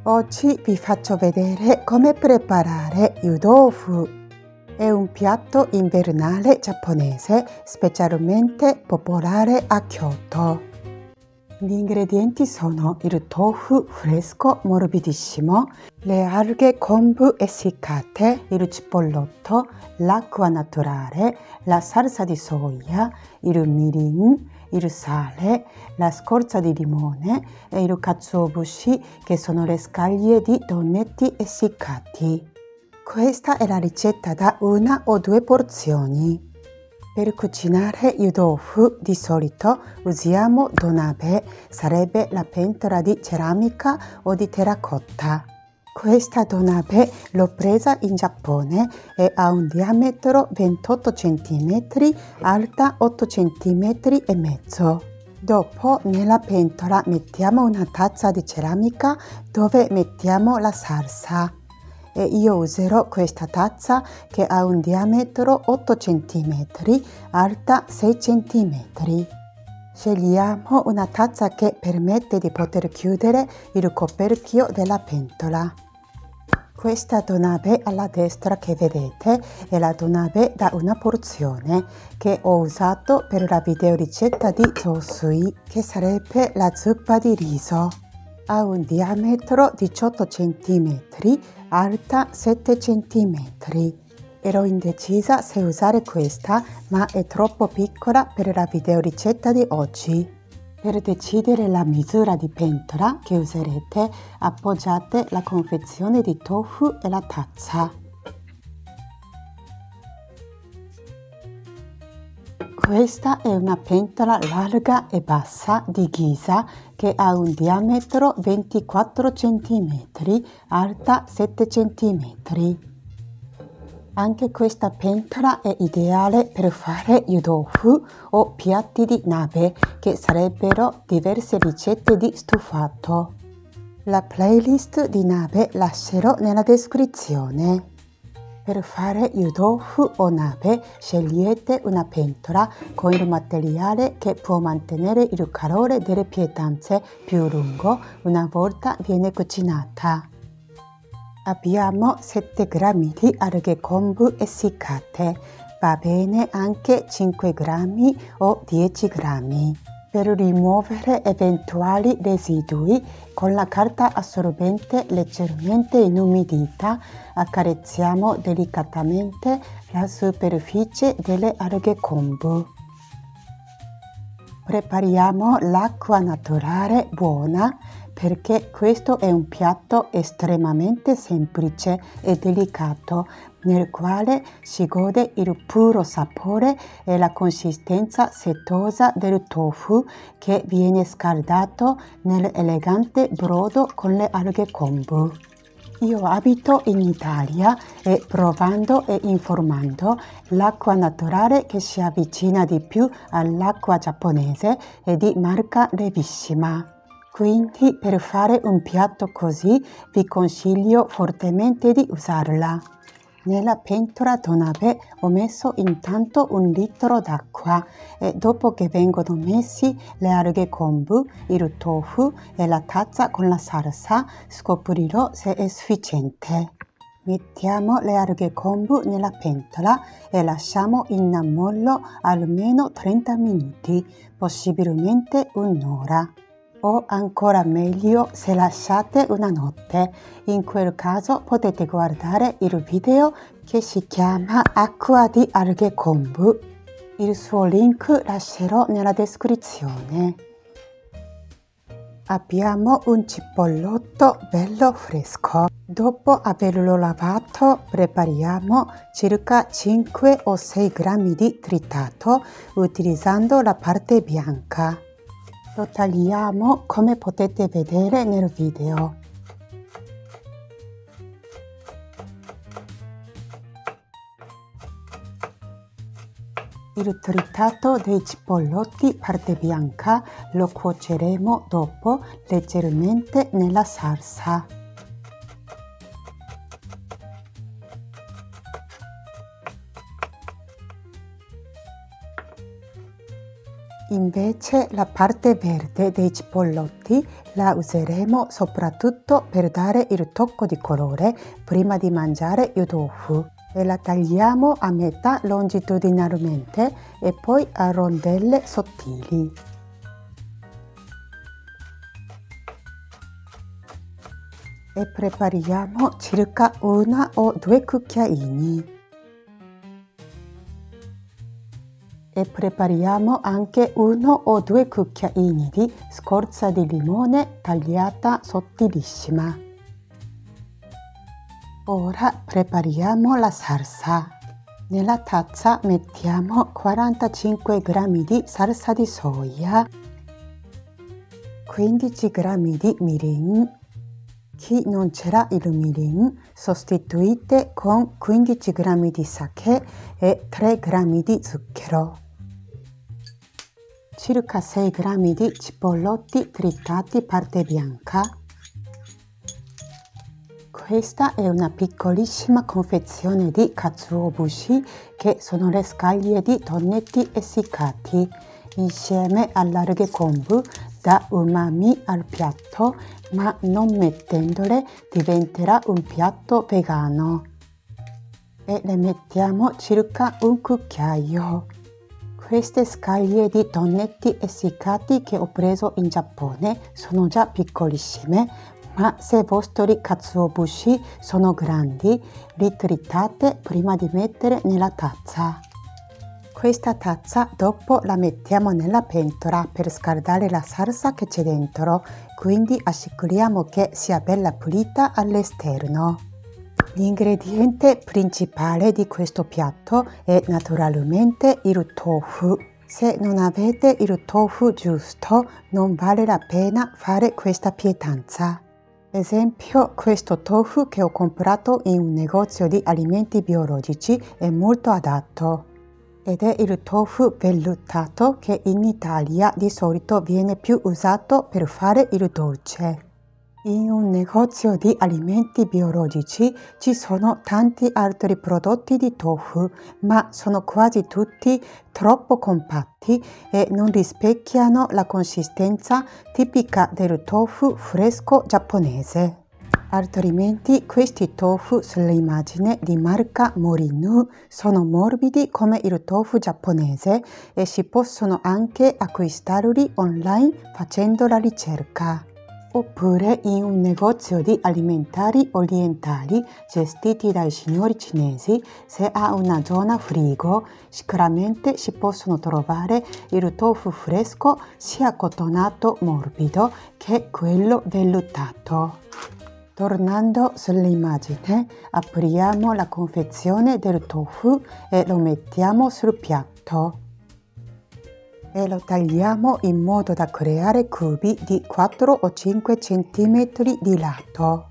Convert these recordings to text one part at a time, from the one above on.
Oggi vi faccio vedere come preparare Yudofu. È un piatto invernale giapponese specialmente popolare a Kyoto. Gli ingredienti sono il tofu fresco morbidissimo, le alghe kombu essiccate, il cipollotto, l'acqua naturale, la salsa di soia, il mirin, il sale, la scorza di limone e il katsuobushi, che sono le scaglie di donnetti essiccati. Questa è la ricetta da 1 o 2 porzioni. Per cucinare yudofu di solito usiamo donabe, sarebbe la pentola di ceramica o di terracotta. Questa donabe l'ho presa in Giappone e ha un diametro 28 cm, alta 8 cm e mezzo. Dopo nella pentola mettiamo una tazza di ceramica dove mettiamo la salsa. E io userò questa tazza che ha un diametro 8 cm, alta 6 cm. Scegliamo una tazza che permette di poter chiudere il coperchio della pentola. Questa donabe alla destra che vedete è la donabe da 1 porzione che ho usato per la videoricetta di zosui, che sarebbe la zuppa di riso. Ha un diametro 18 cm, alta 7 cm. Ero indecisa se usare questa, ma è troppo piccola per la videoricetta di oggi. Per decidere la misura di pentola che userete, appoggiate la confezione di tofu e la tazza. Questa è una pentola larga e bassa di ghisa che ha un diametro 24 cm, alta 7 cm. Anche questa pentola è ideale per fare yudofu o piatti di nabe, che sarebbero diverse ricette di stufato. La playlist di nabe lascerò nella descrizione. Per fare yudofu o nabe scegliete una pentola con il materiale che può mantenere il calore delle pietanze più lungo una volta viene cucinata. Abbiamo 7 g di alghe kombu essiccate, va bene anche 5 g o 10 g. Per rimuovere eventuali residui, con la carta assorbente leggermente inumidita accarezziamo delicatamente la superficie delle alghe kombu. Prepariamo l'acqua naturale buona, perché questo è un piatto estremamente semplice e delicato nel quale si gode il puro sapore e la consistenza setosa del tofu che viene scaldato nell'elegante brodo con le alghe kombu. Io abito in Italia e provando e informando, l'acqua naturale che si avvicina di più all'acqua giapponese è di marca Levissima. Quindi per fare un piatto così vi consiglio fortemente di usarla. Nella pentola donabe ho messo intanto 1 litro d'acqua e dopo che vengono messi le alghe kombu, il tofu e la tazza con la salsa, scoprirò se è sufficiente. Mettiamo le alghe kombu nella pentola e lasciamo in ammollo almeno 30 minuti, possibilmente un'ora. O ancora meglio se lasciate una notte. In quel caso potete guardare il video che si chiama Acqua di alghe kombu. Il suo link lascerò nella descrizione. Abbiamo un cipollotto bello fresco. Dopo averlo lavato prepariamo circa 5 o 6 g di tritato utilizzando la parte bianca. Lo tagliamo come potete vedere nel video. Il tritato dei cipollotti parte bianca lo cuoceremo dopo leggermente nella salsa. Invece la parte verde dei cipollotti la useremo soprattutto per dare il tocco di colore prima di mangiare il tofu e la tagliamo a metà longitudinalmente e poi a rondelle sottili. E prepariamo circa 1 o 2 cucchiaini. E prepariamo anche 1 o 2 cucchiaini di scorza di limone tagliata sottilissima. Ora prepariamo la salsa. Nella tazza mettiamo 45 g di salsa di soia, 15 g di mirin. Chi non c'era il mirin, sostituite con 15 g di sake e 3 g di zucchero. Circa 6 g di cipollotti tritati parte bianca. Questa è una piccolissima confezione di katsuobushi che sono le scaglie di tonnetti essiccati insieme all'alghe kombu dà umami al piatto, ma non mettendole diventerà un piatto vegano. E le mettiamo circa un cucchiaio. Queste scaglie di tonnetti essiccati che ho preso in Giappone sono già piccolissime, ma se i vostri katsuobushi sono grandi, li tritate prima di mettere nella tazza. Questa tazza dopo la mettiamo nella pentola per scaldare la salsa che c'è dentro, quindi assicuriamo che sia bella pulita all'esterno. L'ingrediente principale di questo piatto è naturalmente il tofu. Se non avete il tofu giusto, non vale la pena fare questa pietanza. Esempio, questo tofu che ho comprato in un negozio di alimenti biologici è molto adatto. Ed è il tofu vellutato che in Italia di solito viene più usato per fare il dolce. In un negozio di alimenti biologici ci sono tanti altri prodotti di tofu, ma sono quasi tutti troppo compatti e non rispecchiano la consistenza tipica del tofu fresco giapponese. Altrimenti questi tofu sull'immagine di marca Morinu sono morbidi come il tofu giapponese e si possono anche acquistarli online facendo la ricerca. Oppure in un negozio di alimentari orientali gestiti dai signori cinesi, se ha una zona frigo, sicuramente si possono trovare il tofu fresco sia cotonato morbido che quello vellutato. Tornando sull'immagine, apriamo la confezione del tofu e lo mettiamo sul piatto. E lo tagliamo in modo da creare cubi di 4 o 5 cm di lato.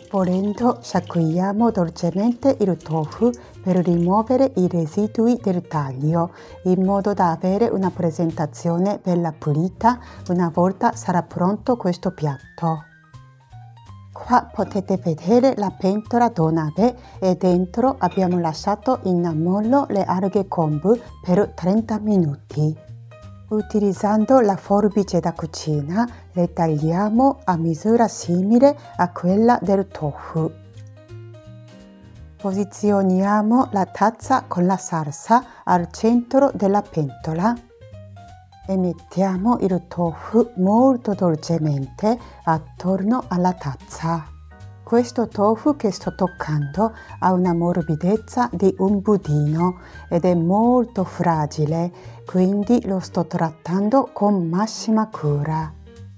Volendo, sciacquiamo dolcemente il tofu per rimuovere i residui del taglio, in modo da avere una presentazione bella pulita una volta sarà pronto questo piatto. Qua potete vedere la pentola donabe e dentro abbiamo lasciato in ammollo le alghe kombu per 30 minuti. Utilizzando la forbice da cucina le tagliamo a misura simile a quella del tofu. Posizioniamo la tazza con la salsa al centro della pentola e mettiamo il tofu molto dolcemente attorno alla tazza. Questo tofu che sto toccando ha una morbidezza di un budino ed è molto fragile, quindi lo sto trattando con massima cura.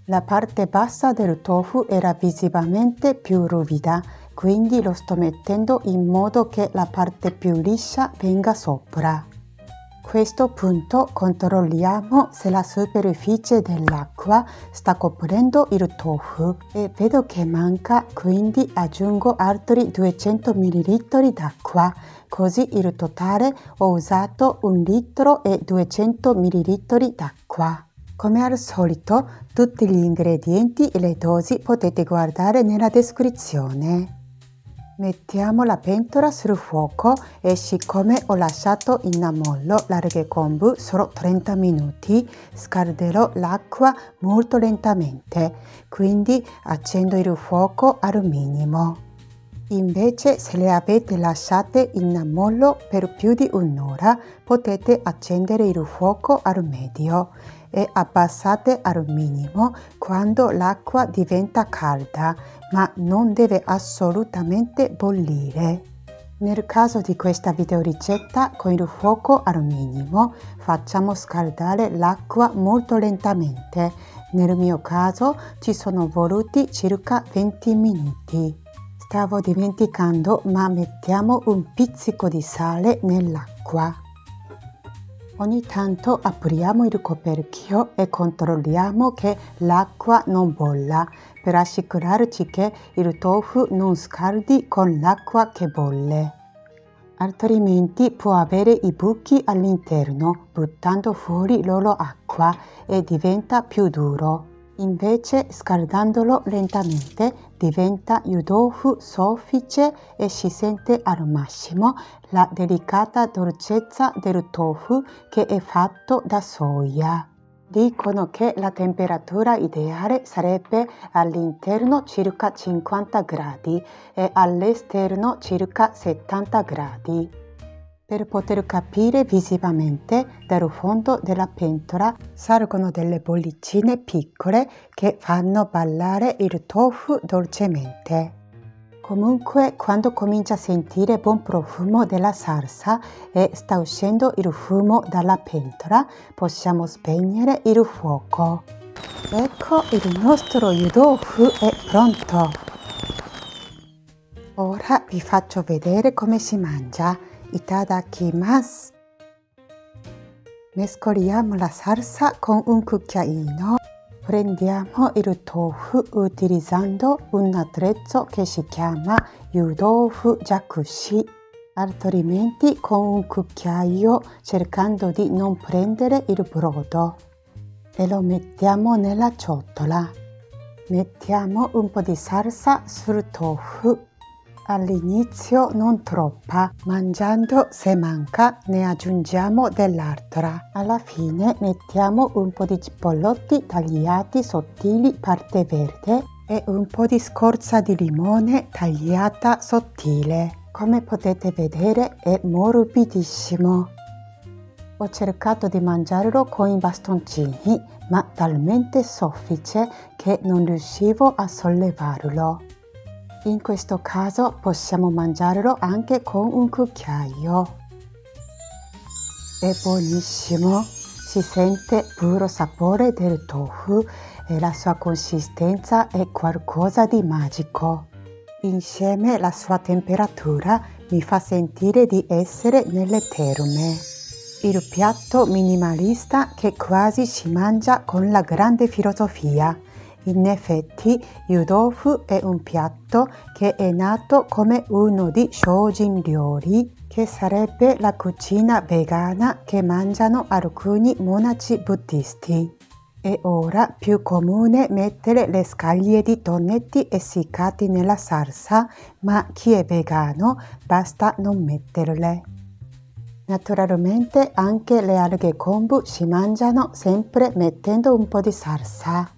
La parte bassa del tofu era visivamente più ruvida, quindi lo sto mettendo in modo che la parte più liscia venga sopra. A questo punto controlliamo se la superficie dell'acqua sta coprendo il tofu e vedo che manca, quindi aggiungo altri 200 ml d'acqua, così in totale ho usato 1 litro e 200 ml d'acqua. Come al solito, tutti gli ingredienti e le dosi potete guardare nella descrizione. Mettiamo la pentola sul fuoco e siccome ho lasciato in ammollo l'arghe kombu solo 30 minuti, scalderò l'acqua molto lentamente, quindi accendo il fuoco al minimo. Invece se le avete lasciate in ammollo per più di un'ora, potete accendere il fuoco al medio e abbassate al minimo quando l'acqua diventa calda, ma non deve assolutamente bollire. Nel caso di questa videoricetta con il fuoco al minimo facciamo scaldare l'acqua molto lentamente. Nel mio caso ci sono voluti circa 20 minuti. Stavo dimenticando, ma mettiamo un pizzico di sale nell'acqua. Ogni tanto apriamo il coperchio e controlliamo che l'acqua non bolla per assicurarci che il tofu non scaldi con l'acqua che bolle. Altrimenti può avere i buchi all'interno, buttando fuori loro acqua e diventa più duro. Invece, scaldandolo lentamente, diventa yudofu soffice e si sente al massimo la delicata dolcezza del tofu che è fatto da soia. Dicono che la temperatura ideale sarebbe all'interno circa 50 gradi e all'esterno circa 70 gradi. Per poter capire visivamente, dal fondo della pentola salgono delle bollicine piccole che fanno ballare il tofu dolcemente. Comunque, quando comincia a sentire buon profumo della salsa e sta uscendo il fumo dalla pentola, possiamo spegnere il fuoco. Ecco, il nostro yudofu è pronto. Ora vi faccio vedere come si mangia. Itadakimasu. Mescoliamo la salsa con un cucchiaino. Prendiamo il tofu utilizzando un attrezzo che si chiama yudofu jakushi, altrimenti con un cucchiaio cercando di non prendere il brodo. E lo mettiamo nella ciotola. Mettiamo un po' di salsa sul tofu. All'inizio non troppa, mangiando se manca ne aggiungiamo dell'altra. Alla fine mettiamo un po' di cipollotti tagliati sottili parte verde e un po' di scorza di limone tagliata sottile. Come potete vedere è morbidissimo. Ho cercato di mangiarlo con i bastoncini, ma talmente soffice che non riuscivo a sollevarlo. In questo caso possiamo mangiarlo anche con un cucchiaio. È buonissimo, si sente puro sapore del tofu e la sua consistenza è qualcosa di magico. Insieme la sua temperatura mi fa sentire di essere nelle terme. Il piatto minimalista che quasi si mangia con la grande filosofia. In effetti, yudofu è un piatto che è nato come uno di Shojin Ryori, che sarebbe la cucina vegana che mangiano alcuni monaci buddisti. È ora più comune mettere le scaglie di tonnetti essiccati nella salsa, ma chi è vegano basta non metterle. Naturalmente anche le alghe kombu si mangiano sempre mettendo un po' di salsa.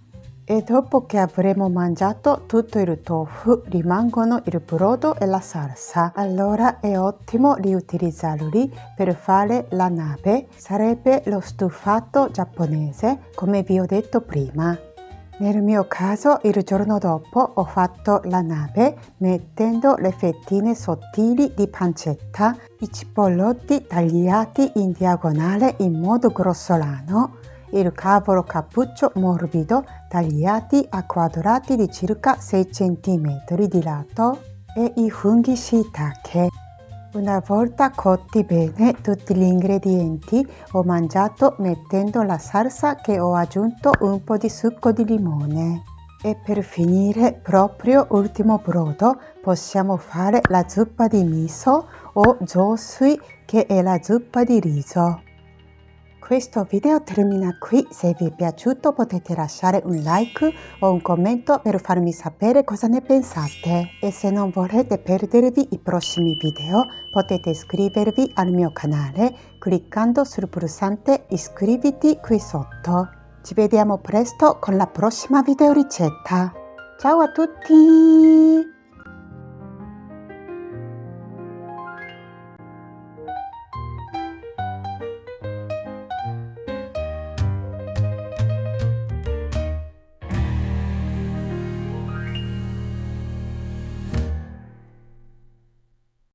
E dopo che avremo mangiato tutto il tofu rimangono il brodo e la salsa. Allora è ottimo riutilizzarli per fare la nabe, sarebbe lo stufato giapponese come vi ho detto prima. Nel mio caso il giorno dopo ho fatto la nabe mettendo le fettine sottili di pancetta, i cipollotti tagliati in diagonale in modo grossolano, il cavolo cappuccio morbido tagliati a quadrati di circa 6 cm di lato e i funghi shiitake. Una volta cotti bene tutti gli ingredienti, ho mangiato mettendo la salsa che ho aggiunto un po' di succo di limone. E per finire, proprio ultimo brodo, possiamo fare la zuppa di miso o zosui, che è la zuppa di riso. Questo video termina qui, se vi è piaciuto potete lasciare un like o un commento per farmi sapere cosa ne pensate e se non volete perdervi i prossimi video potete iscrivervi al mio canale cliccando sul pulsante iscriviti qui sotto. Ci vediamo presto con la prossima video ricetta. Ciao a tutti!